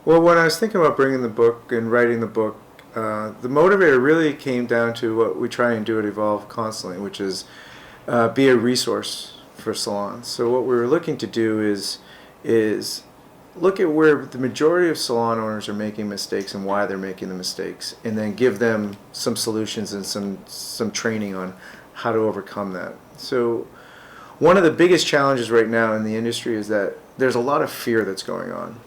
Well, when I was thinking about bringing the book and writing the book, the motivator really came down to what we try and do at Evolve constantly, which is be a resource for salons. So what we were looking to do is look at where the majority of salon owners are making mistakes and why they're making the mistakes, and then give them some solutions and some training on how to overcome that. So one of the biggest challenges right now in the industry is that there's a lot of fear that's going on.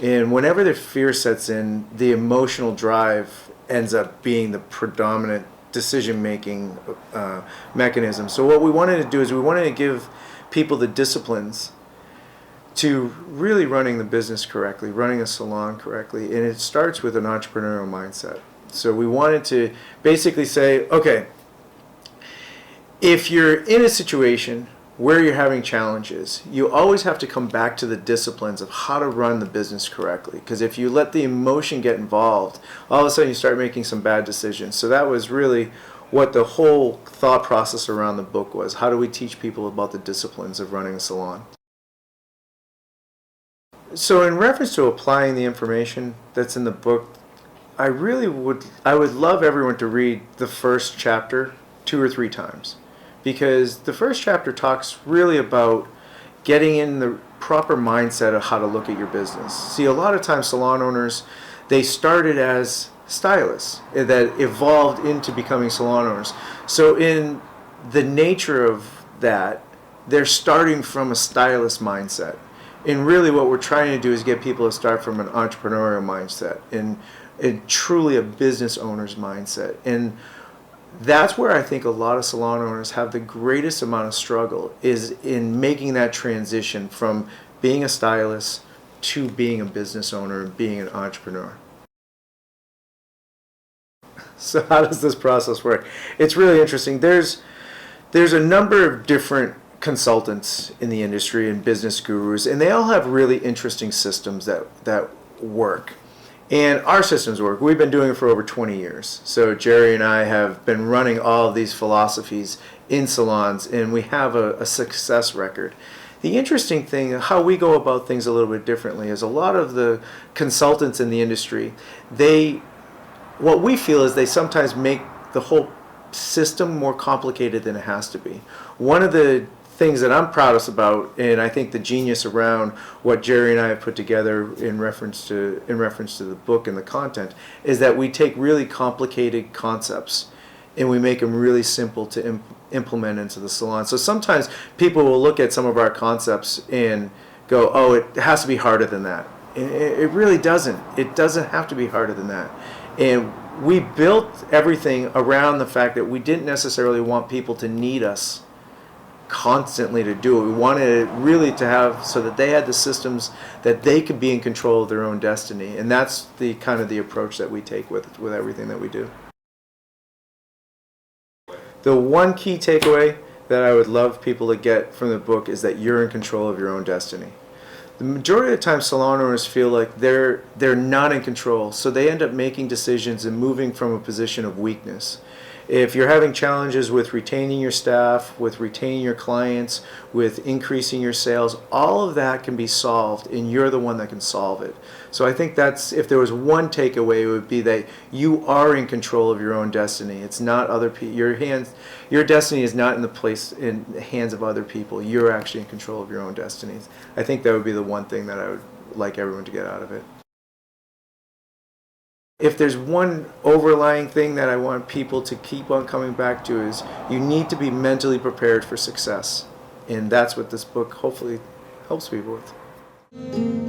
And whenever the fear sets in, the emotional drive ends up being the predominant decision-making mechanism. So what we wanted to do is we wanted to give people the disciplines to really running the business correctly, running a salon correctly, and it starts with an entrepreneurial mindset. So we wanted to basically say, okay, if you're in a situation where you're having challenges, you always have to come back to the disciplines of how to run the business correctly. Because if you let the emotion get involved, all of a sudden you start making some bad decisions. So that was really what the whole thought process around the book was. How do we teach people about the disciplines of running a salon? So in reference to applying the information that's in the book, I would love everyone to read the first chapter 2 or 3 times, because the first chapter talks really about getting in the proper mindset of how to look at your business. See, a lot of times salon owners, they started as stylists that evolved into becoming salon owners. So in the nature of that, they're starting from a stylist mindset. And really what we're trying to do is get people to start from an entrepreneurial mindset and truly a business owner's mindset. And that's where I think a lot of salon owners have the greatest amount of struggle, is in making that transition from being a stylist to being a business owner and being an entrepreneur. So how does this process work? It's really interesting. There's a number of different consultants in the industry and business gurus, and they all have really interesting systems that work. And our systems work. We've been doing it for over 20 years. So Jerry and I have been running all of these philosophies in salons, and we have a success record. The interesting thing, how we go about things a little bit differently, is a lot of the consultants in the industry, what we feel is they sometimes make the whole system more complicated than it has to be. One of the things that I'm proudest about, and I think the genius around what Jerry and I have put together in reference to the book and the content, is that we take really complicated concepts and we make them really simple to implement into the salon. So sometimes people will look at some of our concepts and go, oh, it has to be harder than that. It really doesn't. It doesn't have to be harder than that. And we built everything around the fact that we didn't necessarily want people to need us constantly to do it. We wanted it really to have so that they had the systems that they could be in control of their own destiny. And that's the kind of the approach that we take with everything that we do. The one key takeaway that I would love people to get from the book is that you're in control of your own destiny. The majority of the time salon owners feel like they're not in control, so they end up making decisions and moving from a position of weakness. If you're having challenges with retaining your staff, with retaining your clients, with increasing your sales, all of that can be solved, and you're the one that can solve it. So I think that's, if there was one takeaway, it would be that you are in control of your own destiny. It's not other people. Your destiny is not in the hands of other people. You're actually in control of your own destinies. I think that would be the one thing that I would like everyone to get out of it. If there's one overlying thing that I want people to keep on coming back to, is you need to be mentally prepared for success. And that's what this book hopefully helps people with.